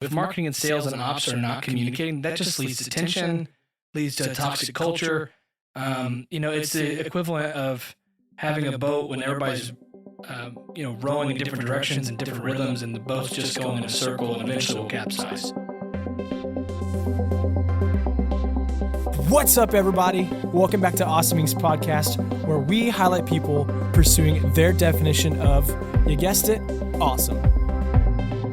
If marketing and sales and ops are not communicating, that just leads to tension, leads to a toxic culture. It's the equivalent of having a boat when everybody's, rowing in different directions and different rhythms, and the boat's just going in a circle and eventually will capsize. What's up, everybody? Welcome back to Awesoming's podcast, where we highlight people pursuing their definition of, you guessed it, awesome.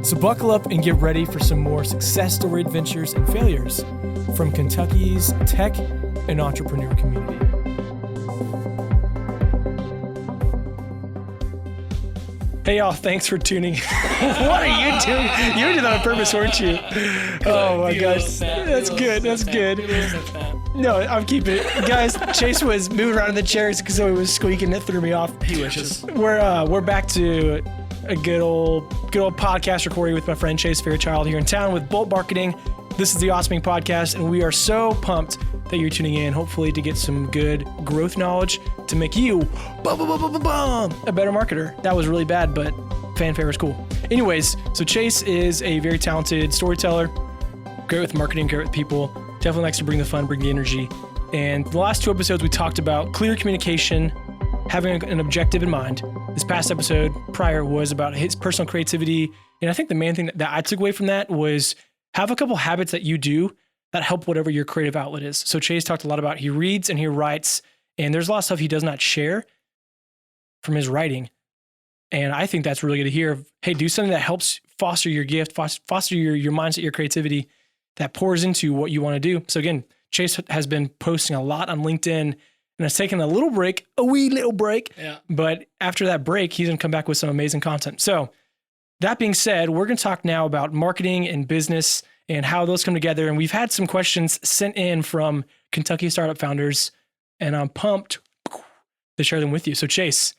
So buckle up and get ready for some more success story adventures and failures from Kentucky's tech and entrepreneur community. Hey, y'all, thanks for tuning. What are you doing? You were doing that on purpose, weren't you? Oh, my gosh. That's good. That's good. No, I'm keeping it. Guys, Chase was moving around in the chairs because he was squeaking. It threw me off. He wishes. We're back to a good old podcast recording with my friend Chase Fairchild here in town with Bolt Marketing. This is the Awesoming Podcast, and we are so pumped that you're tuning in, hopefully to get some good growth knowledge to make you a better marketer. That was really bad, but fanfare is cool. Anyways, so Chase is a very talented storyteller, great with marketing, great with people, definitely likes to bring the fun, bring the energy. And the last two episodes, we talked about clear communication, having an objective in mind. This past episode prior was about his personal creativity. And I think the main thing that I took away from that was have a couple habits that you do that help whatever your creative outlet is. So Chase talked a lot about he reads and he writes, and there's a lot of stuff he does not share from his writing. And I think that's really good to hear. Hey, do something that helps foster your gift, foster your mindset, your creativity that pours into what you want to do. So again, Chase has been posting a lot on LinkedIn and has taken a wee little break. Yeah. But after that break, he's going to come back with some amazing content. So that being said, we're going to talk now about marketing and business and how those come together. And we've had some questions sent in from Kentucky startup founders, and I'm pumped to share them with you. So Chase,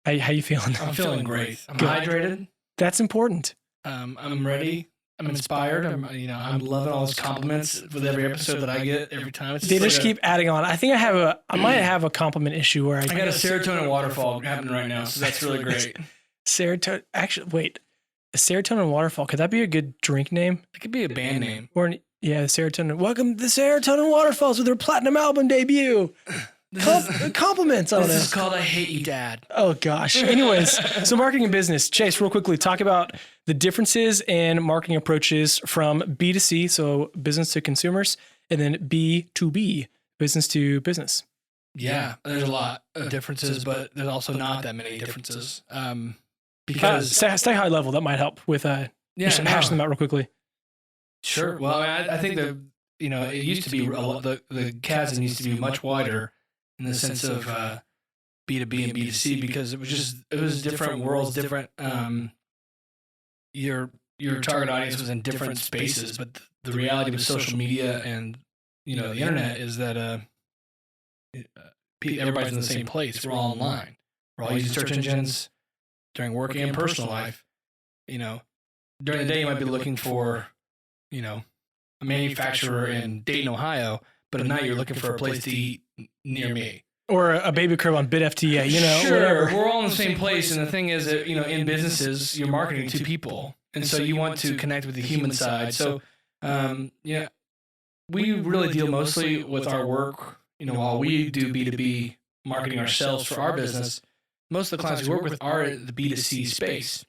how you feeling? I'm feeling great. I'm hydrated. That's important. I'm ready. I'm inspired. I'm loving all those compliments with every episode that I get every time. They just keep adding on. I think I might have a compliment issue where I got a serotonin waterfall happening right now, so that's really great. Serotonin. Actually, wait. A serotonin waterfall. Could that be a good drink name? It could be a band name. Or serotonin. Welcome to the Serotonin Waterfalls with their platinum album debut. Compliments on this is called I Hate You, Dad. Oh, gosh. Anyways, so marketing and business. Chase, real quickly, talk about the differences in marketing approaches from B2C, so business to consumers, and then B2B, business to business. Yeah, there's a lot of differences, but there's also not that many differences. Because stay high level. That might help with hash them out real quickly. Sure. Well, I think that it used to be the chasm used to be much wider in the sense of B2B and B2C because it was different worlds, different. Your target audience was in different spaces, but the reality with social media and the internet is that everybody's in the same place. We're all online. We're all using search engines. During work and personal life, during the day you might be looking for, a manufacturer in Dayton, Ohio, but at night you're looking for a place to eat near me. Or a baby crib on BidFTA, Sure, whatever. We're all in the same place, and the thing is that, in businesses, you're marketing to people, and so you want to connect with the human side. So, we really deal mostly with our work, while we do B2B marketing ourselves for our business. Most of the clients we work with are in the B2C space.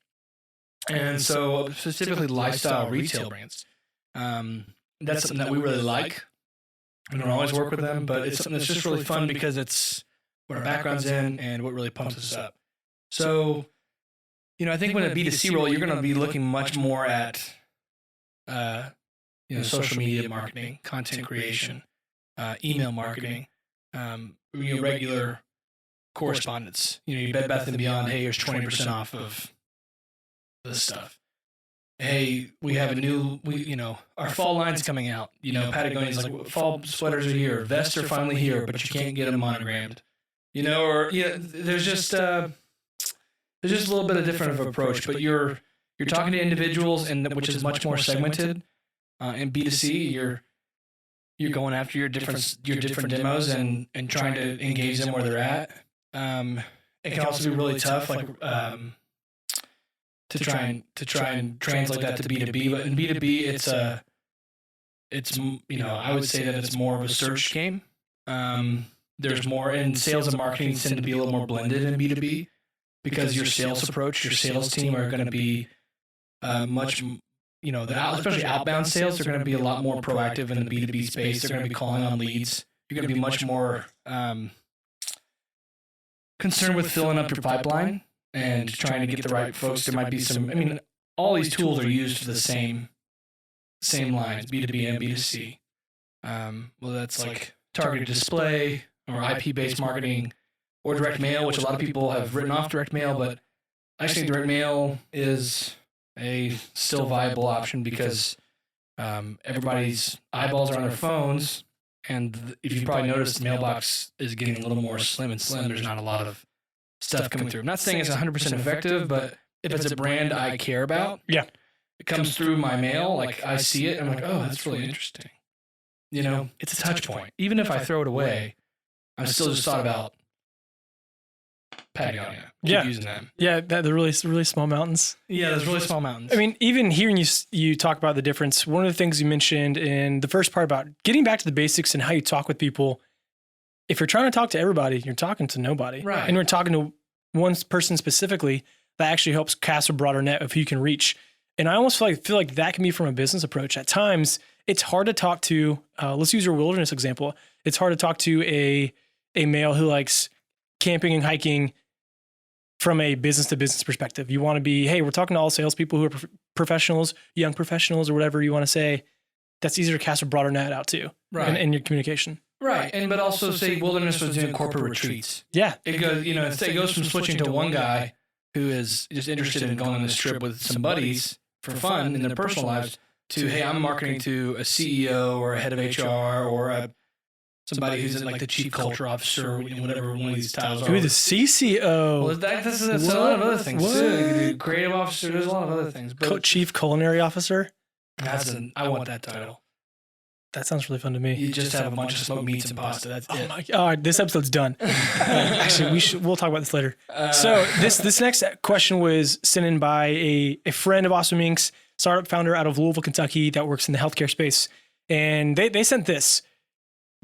And so specifically lifestyle retail brands. That's something that we really like. We don't always work with them, but it's something that's just really fun because it's what our background's in and what really pumps us up. So, I think when a B2C role, you're going to be looking much more at, social media marketing, content creation, email marketing, regular correspondence. Your Bed Bath & Beyond, hey, here's 20% off of this stuff. Hey, we have our fall line's coming out. Patagonia's like, fall sweaters are here. Vests are finally here, but you can't get them monogrammed. There's just a little bit of different of approach, but you're talking to individuals, and which is much more segmented. In B2C, you're going after your different demos and trying to engage them where they're at. It can also be really tough. Like to try and translate that to B2B. But in B2B, I would say that it's more of a search game. There's more, and sales and marketing tend to be a little more blended in B2B because your sales approach, your sales team are going to be much, especially outbound sales are going to be a lot more proactive in the B2B space. They're going to be calling on leads. You're going to be much more concerned with filling up your pipeline and trying to get the right folks. There might be all these tools are used for the same lines, B2B and B2C. Well, that's like targeted display or IP-based marketing or direct mail, which a lot of people have written off direct mail, but I think direct mail is a still viable option because everybody's eyeballs are on their phones. And if you probably noticed, the mailbox is getting a little more slim and slim. There's not a lot of stuff coming through. I'm not saying it's 100% effective, but if it's a brand I care about, it comes through my mail, like I see it, and I'm like, oh, that's really interesting. It's a touch point. Even if I throw it away, I'm still just thought about Patagonia. Keep using them. Yeah, the really small mountains. Yeah, those really small mountains. I mean, even hearing you talk about the difference, one of the things you mentioned in the first part about getting back to the basics and how you talk with people, if you're trying to talk to everybody, you're talking to nobody. Right. And you're talking to one person specifically, that actually helps cast a broader net of who you can reach. And I almost feel like that can be from a business approach. At times, it's hard to talk to, let's use your wilderness example. It's hard to talk to a male who likes camping and hiking from a business to business perspective. You want to be, hey, we're talking to all salespeople who are professionals, young professionals, or whatever you want to say. That's easier to cast a broader net out to, right? In your communication. Right. But also say wilderness was doing corporate retreats. Yeah. It goes, it goes from switching to one guy who is just interested in going on this trip with some buddies for fun in their personal lives to, hey, I'm marketing to a CEO or a head of HR or somebody who's in like the chief culture officer or whatever one of these titles are. Who, the CCO? Well, that's a lot of other things too. Creative officer, there's a lot of other things. But chief culinary officer? I want that title. That sounds really fun to me. You just have a bunch of smoked meats and pasta. That's it. My God, this episode's done. Actually, we'll talk about this later. So this next question was sent in by a friend of Awesome Inc.'s, startup founder out of Louisville, Kentucky, that works in the healthcare space. And they sent this.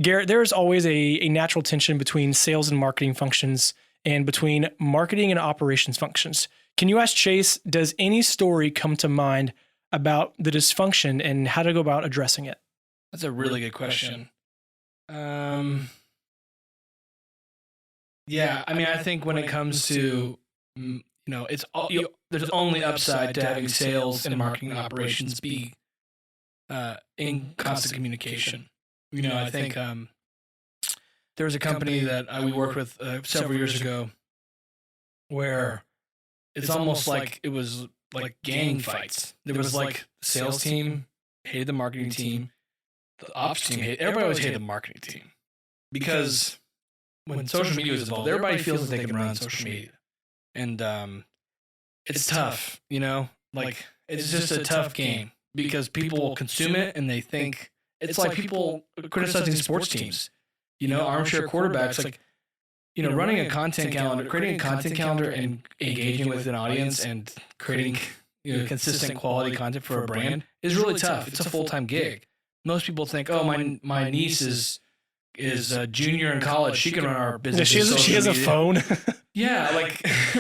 Garrett, there is always a natural tension between sales and marketing functions and between marketing and operations functions. Can you ask Chase, does any story come to mind about the dysfunction and how to go about addressing it? That's a really good question. Yeah, I think when it comes to, there's only upside to having sales and marketing operations be in constant communication. I think there was a company that we worked with several years ago where it's almost like it was like gang fights. There was like the sales team hated the marketing team. The ops team everybody always hated the marketing team because when social media was involved, everybody feels that they can run social media. And it's tough, like it's just a tough game because people will consume it and they think it's like people criticizing sports teams, armchair quarterbacks, like, running a content calendar, creating a content calendar and engaging with an audience and creating, consistent quality content for a brand is really tough. It's a full-time gig. Most people think, oh, my niece is a junior in college. She can run our business. Yeah, she has a phone. Yeah,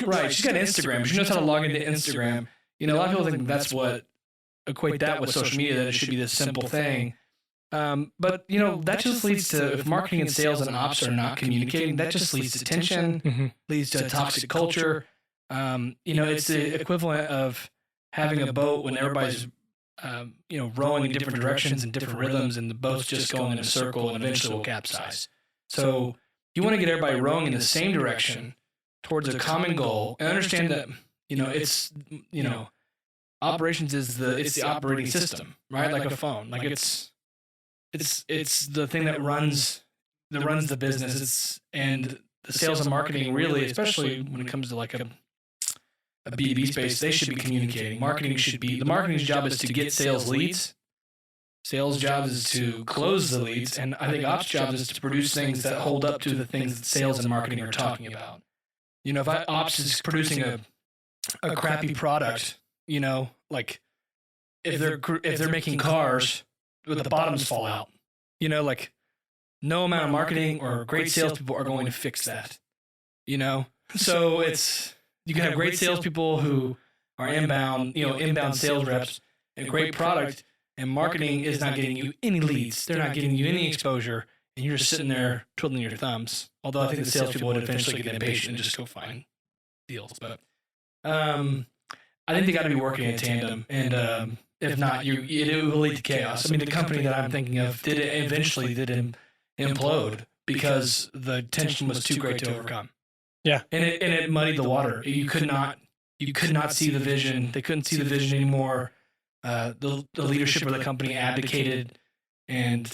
right. She's got Instagram. She knows how to log into Instagram. A lot of people think that's what equate that with social media, that it should be this simple thing. But that just leads to, if marketing and sales and ops are not communicating, that just leads to tension, leads to a toxic culture. It's the equivalent of having a boat when everybody's rowing in different directions and different rhythms, and the boat's just going in a circle and eventually will capsize. So you want to get everybody rowing in the same direction towards a common goal, and understand that, it's, operations is the operating system, right? Like a phone, like it's the thing that runs the business. And the sales and marketing really, especially when it comes to like a B2B space, they should be communicating. The marketing's job is to get sales leads. Sales job is to close the leads. And I think ops job is to produce things that hold up to the things that sales and marketing are talking about. If ops is producing a crappy product you know, like if they're making cars, the bottoms fall out, you know, like no amount of marketing or great salespeople are going to fix that, you know? So you can have great salespeople who are inbound sales reps, a great product, and marketing is not getting you any leads. They're not getting you any exposure, and you're just sitting there twiddling your thumbs. Although I think the salespeople would eventually get impatient and just go find deals. But I think they got to be working in tandem, and if not, it will lead to chaos. I mean, the company that I'm thinking of eventually did implode because the tension was too great to overcome. Yeah, and it muddied the water. You could not see the vision. They couldn't see the vision anymore. The leadership of the company abdicated, and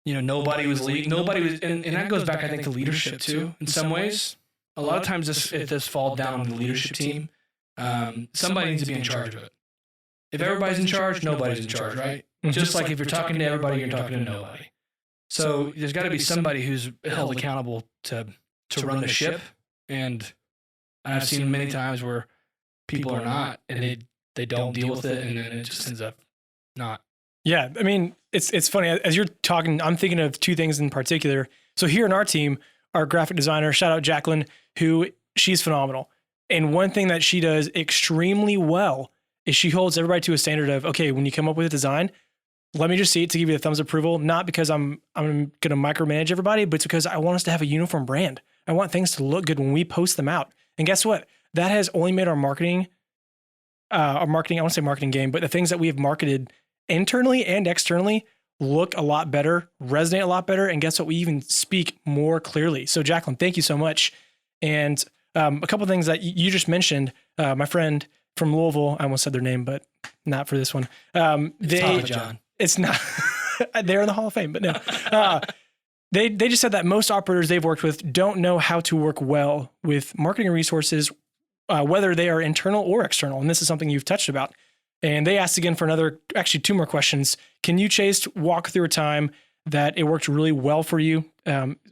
you know nobody was leading. Nobody was, and that goes back, I think, to leadership too. In some ways, a lot of times this falls down on the leadership team. Somebody needs to be in charge of it. If everybody's in charge, nobody's in charge, right? Just like if you're talking to everybody, you're talking to nobody. So there's got to be somebody who's held accountable to run the ship. And I've seen many times where people are not, and they don't deal with it, and then it just ends up not. Yeah, I mean, it's funny. As you're talking, I'm thinking of two things in particular. So here in our team, our graphic designer, shout out Jacqueline, she's phenomenal. And one thing that she does extremely well is she holds everybody to a standard of, okay, when you come up with a design, let me just see it to give you the thumbs approval, not because I'm going to micromanage everybody, but it's because I want us to have a uniform brand. I want things to look good when we post them out. And guess what? That has only made our marketing, I won't say marketing game, but the things that we have marketed internally and externally look a lot better, resonate a lot better. And guess what? We even speak more clearly. So Jacqueline, thank you so much. And a couple of things that you just mentioned, my friend from Louisville, I almost said their name, but not for this one. It's not, they're in the Hall of Fame, but no. They just said that most operators they've worked with don't know how to work well with marketing resources, whether they are internal or external. And this is something you've touched about. And they asked again for actually two more questions. Can you, Chase, walk through a time that it worked really well for you,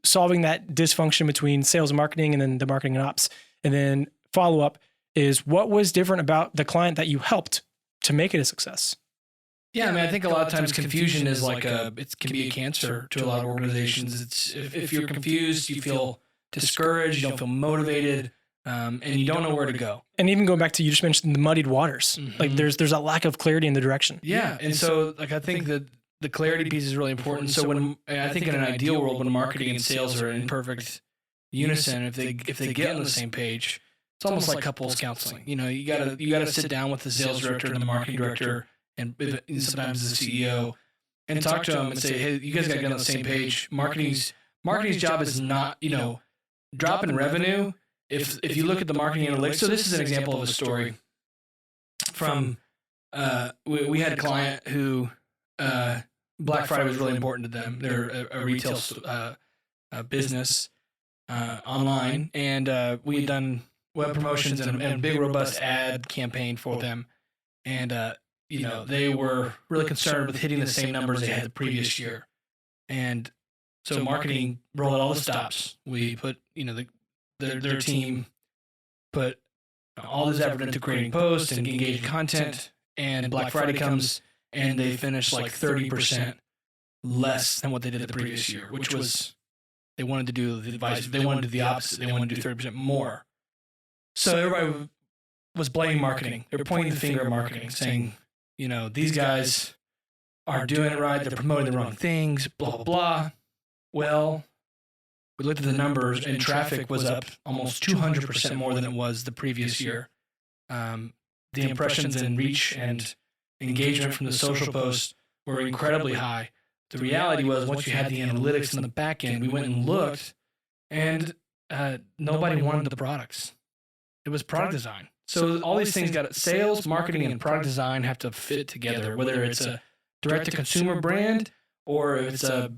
solving that dysfunction between sales and marketing and then the marketing and ops? And then follow up is, what was different about the client that you helped to make it a success? Yeah, I mean, I think a lot of times confusion is like it can be a cancer to a lot of organizations. It's if you're confused, you feel discouraged, you don't feel motivated, and you don't know where to go. And even going back to, you just mentioned the muddied waters. Mm-hmm. Like there's a lack of clarity in the direction. Yeah, and so like I think that the clarity piece is really important. So I think in an ideal world, when marketing and sales are in perfect unison, if they get on the same page, it's almost like couples counseling. You know, you gotta sit down with the sales director and the marketing director, and sometimes the CEO, and talk to them and say, hey, you guys got to get on the same page. Marketing's job is not, dropping revenue. If you look at the marketing analytics, so this is an example of a story from, we had a client who, Black Friday was really important to them. They're a retail business online, and we had done web promotions and a big, robust ad campaign for them. And, they were really concerned with hitting the same numbers they had the previous year. And so marketing rolled out all the stops. We put, their team put all this effort into creating posts and engaging content. And Black Friday comes and they finish like 30% less than what they did the previous year, which was, they wanted to do the opposite. They wanted to do 30% more. So everybody was blaming marketing. They were pointing the finger at marketing, saying, these guys aren't doing it right. They're promoting the wrong things, blah, blah, blah. Well, we looked at the numbers and traffic was up almost 200% more than it was the previous year. The impressions and reach and engagement from the social posts were incredibly high. The reality was, once you had the analytics in the back end, we went and looked, and nobody wanted the products. It was product design. So all these things sales, marketing, and product design have to fit together, whether it's a direct-to-consumer brand or if it's a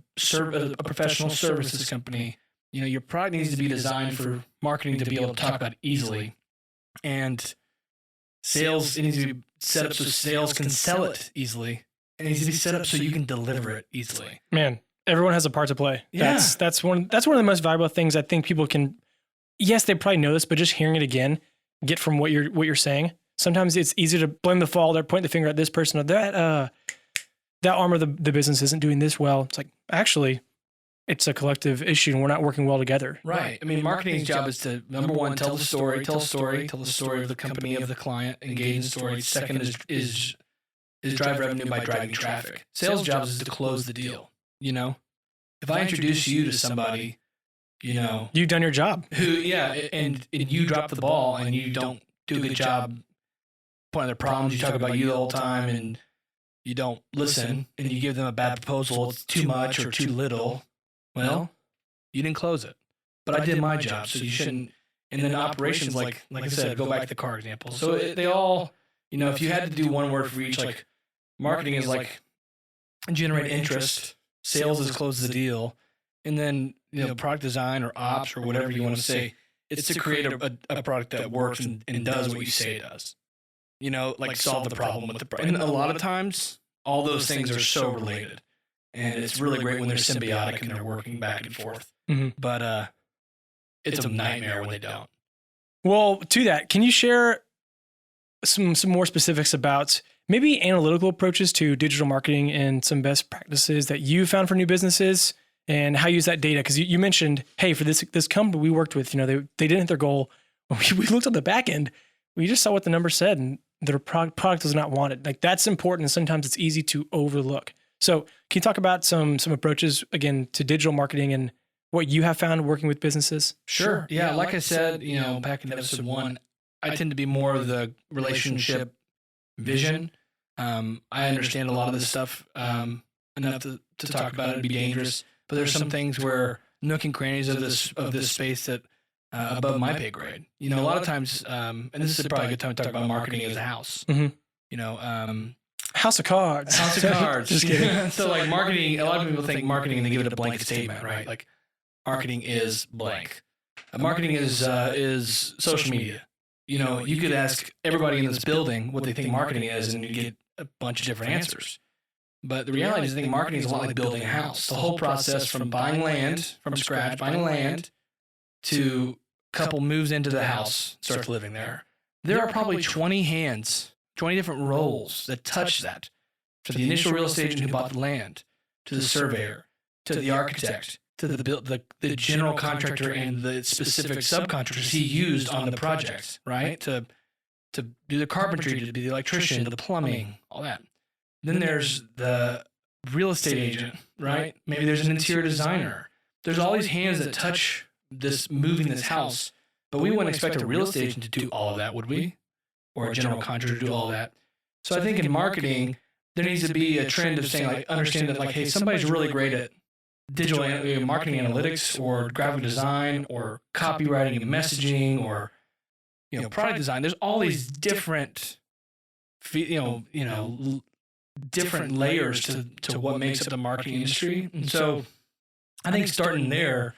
professional services company. Your product needs to be designed for marketing to be able to talk about easily. And sales, it needs to be set up so sales can sell it easily. It needs to be set up so you can deliver it easily. Man, everyone has a part to play. Yeah. That's one of the most valuable things I think people can, yes, they probably know this, but just hearing it again, get from what you're saying. sometimes it's easy to blame the fault or point the finger at this person or that arm of the business isn't doing this well. It's like, actually, it's a collective issue and we're not working well together. Right. I mean, marketing's job is to, number one, tell the story of the company, of the client, engage in the story. Second is drive revenue by driving traffic. Sales job is to close the deal. You know, if I introduce you to somebody, you know, You've done your job. and you drop the ball and you don't do a good job pointing their problems, you talk about you the whole time and you don't listen and you give them a bad proposal, it's too much or too little. Well, you didn't close it, but I did my job, so you shouldn't. And then operations, like I said, go back to the car example. So they all, you know, if you had to do one word for each, like marketing is like generate interest, sales is close the deal, and then, you know, product design or ops or whatever you want to say, it's to create a product that works and does what you say it does. You know, like solve the problem with the product. And a lot of times, all those things are so related. And it's really great when they're symbiotic and they're working back and forth. Mm-hmm. But it's a nightmare when they don't. Well, to that, can you share some more specifics about maybe analytical approaches to digital marketing and some best practices that you found for new businesses and how you use that data? Because you mentioned, hey, for this company we worked with, you know, they didn't hit their goal. We looked at the back end. We just saw what the number said and their product was not wanted. Like, that's important. And sometimes it's easy to overlook. So can you talk about some approaches, again, to digital marketing and what you have found working with businesses? Sure. Yeah. Like I said, you know, back in episode 1, I tend to be more of the relationship vision. I understand a lot of this stuff enough to talk about it and be dangerous. But there's some things where nook and crannies of this space that above my pay grade. You know, a lot of times, and this is probably a good time to talk about marketing as a house. Mm-hmm. You know, House of cards. House of cards. Just kidding. So like marketing, a lot of people think marketing and they give it a blanket statement, right? Like marketing is blank. Marketing is social media. You know, you could ask everybody in this building what they think marketing is and you get a bunch of different answers. But the reality is I think marketing is a lot like building a house. The whole process from buying land from scratch, buying land to couple moves into the house, starts living there. There are probably 20 hands, 20 different roles that touch that. From the initial real estate agent who bought the land, to the surveyor, to the architect, to the general contractor and the specific subcontractors he used on the project, right? To do the carpentry, to be the electrician, the plumbing, all that. Then there's the real estate agent, right? Maybe there's an interior designer. There's all these hands that touch this moving this house, but we wouldn't expect a real estate agent to do all of that, would we? Or a general contractor to do all of that. So I think in marketing, there needs to be a trend of saying, like, understand that, like, hey, somebody's really great at digital marketing analytics or graphic design or copywriting and messaging or, you know, product design. There's all these different, different layers to what makes up the marketing industry. And so I think starting there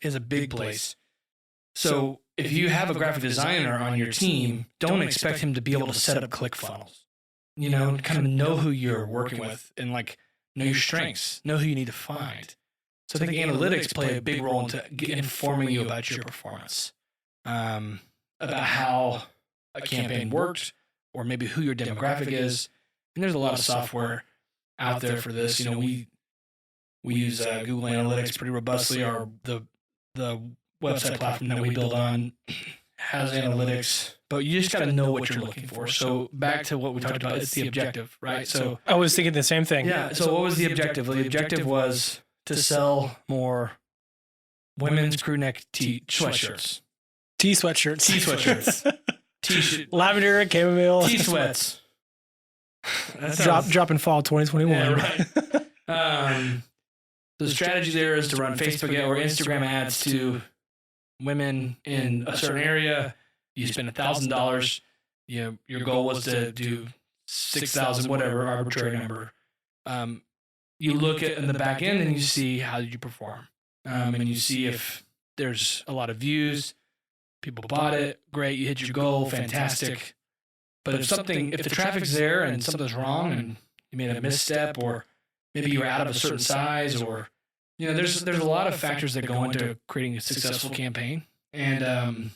is a big place. So if you have a graphic designer on your team, don't expect him to be able to set up ClickFunnels. You know, kind of know who you're working with and, like, know your strengths, know who you need to find. So I think analytics play a big role into informing you about your performance, about how a campaign worked, or maybe who your demographic is. And there's a lot of software out there for this. You know, we use Google Analytics pretty robustly. The website platform that we build on has analytics, but you just got to know what you're looking for. So back to what we talked about, it's the objective, right? So I was thinking the same thing. Yeah. So what was the objective? Well, the objective was to sell more women's crew neck sweatshirts. T-sweatshirts. T-shirt. Lavender, chamomile. T-sweats. Drop in fall 2021. Yeah, right. The strategy there is to run Facebook or Instagram ads to women in a certain area. You spend $1,000. Your goal was to do 6,000, whatever arbitrary number. You look at in the back end and you see how did you perform, and you see if there's a lot of views, people bought it, great, you hit your goal, fantastic. But if the traffic's there and something's wrong and you made a misstep, or maybe you were out of a certain size, or, you know, there's a lot of factors that go into creating a successful campaign. And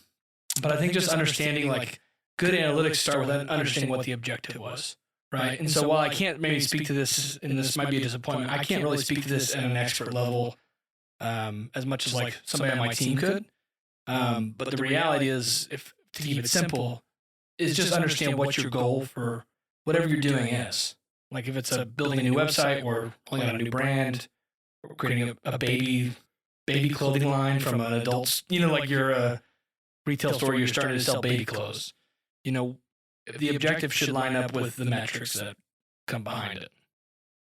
but I think just understanding, like, good analytics start with understanding what the objective was, right? And so while I can't maybe speak to this, and this might be a disappointment, I can't really speak to this at an expert level as much as like somebody on my team could. But the reality is, if to keep it simple, is just understand what your goal for whatever you're doing is. Like if it's building a new website or pulling out a new brand or creating a baby clothing line from an adult's, like you're a retail store, you're starting to sell baby clothes. The objective should line up with the metrics that come behind it.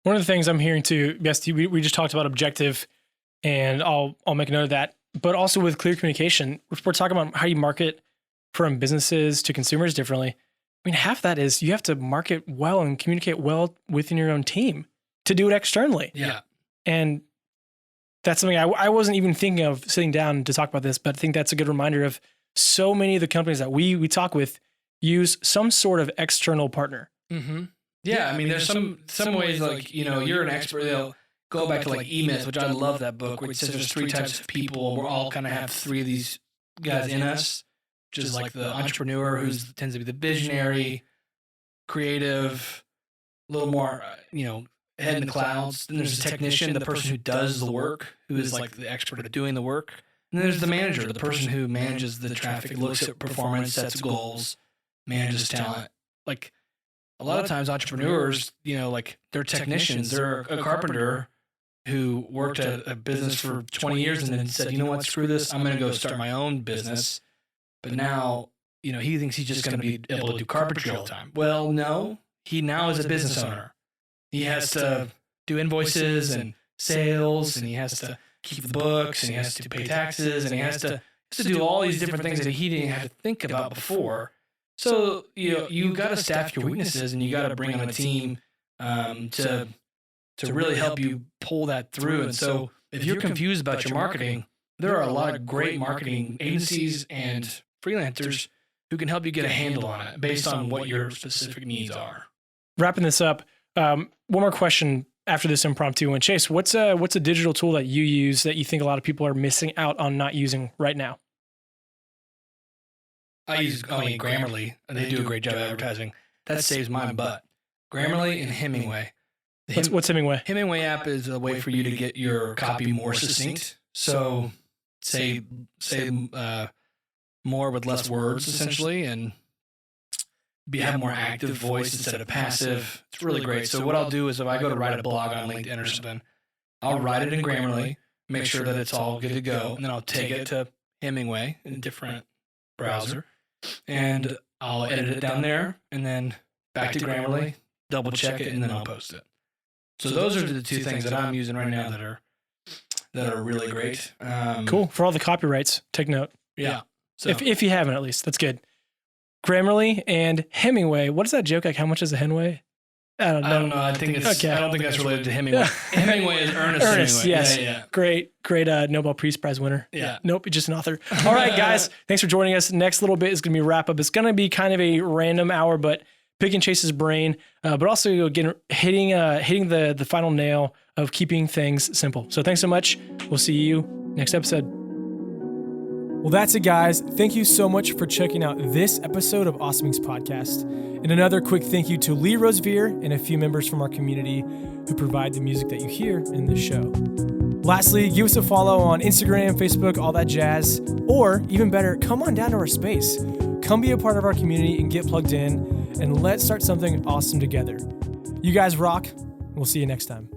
One of the things I'm hearing too, yes, we just talked about objective, and I'll make a note of that, but also with clear communication, we're talking about how you market from businesses to consumers differently. I mean, half that is you have to market well and communicate well within your own team to do it externally. Yeah. And that's something I wasn't even thinking of sitting down to talk about this, but I think that's a good reminder of so many of the companies that we talk with use some sort of external partner. Mm-hmm. Yeah, I mean, there's some ways like, you're an expert. They'll go back to like E-Myth, which I love that book, where it says there's 3 types of people. We're all kind of have 3 of these guys in us, which is like the entrepreneur who tends to be the visionary, creative, a little more, head in the clouds. Then there's the technician, the person who does the work, who is like the expert at doing the work. And then there's the manager, the person who manages the traffic, looks at performance, sets goals, manages talent. Like a lot of times entrepreneurs, like they're technicians, they're a carpenter who worked at a business for 20 years and then said, you know what, screw this, I'm going to go start my own business. But now, he thinks he's just going to be able to do carpentry all the time. Well, no, he now is a business owner. He has to do invoices and sales, and he has to keep the books, and he has to pay taxes, and he has to do all these different things that he didn't have to think about before. So, you got to staff your weaknesses, and you got to bring on a team to really help you pull that through. And so if you're confused about your marketing, there are a lot of great marketing agencies and freelancers who can help you get a handle on it based on what your specific needs are. Wrapping this up, one more question after this impromptu one. Chase, what's a digital tool that you use that you think a lot of people are missing out on not using right now? I use Grammarly. They do a great job of advertising. That saves my butt. Grammarly and Hemingway. What's Hemingway? Hemingway app is a way for you to get your copy more succinct. So say more with less words, essentially, and have more active voice instead of passive. It's really great. So what I'll do is if I go to write a blog on LinkedIn or something, I'll write it in Grammarly, make sure that it's all good to go, and then I'll take it to Hemingway in a different browser, and I'll edit it down there, and then back to Grammarly, double check it, and then I'll post it. So those are the 2 things that I'm using right now that are really great. Cool. For all the copyrights, take note. Yeah. So, if you haven't, at least, that's good. Grammarly and Hemingway. What is that joke? Like, how much is a Hemingway? I don't know. I think it's. Okay. I don't think that's related to Hemingway. Hemingway is Ernest. Ernest, Hemingway. yes. Yeah. Great Nobel Peace Prize winner. Yeah. Nope, just an author. All right, guys. Thanks for joining us. Next little bit is going to be wrap up. It's going to be kind of a random hour, but picking Chase's brain, but also again hitting the final nail of keeping things simple. So thanks so much. We'll see you next episode. Well, that's it, guys. Thank you so much for checking out this episode of Awesoming's podcast. And another quick thank you to Lee Rosevear and a few members from our community who provide the music that you hear in this show. Lastly, give us a follow on Instagram, Facebook, all that jazz. Or even better, come on down to our space. Come be a part of our community and get plugged in, and let's start something awesome together. You guys rock. We'll see you next time.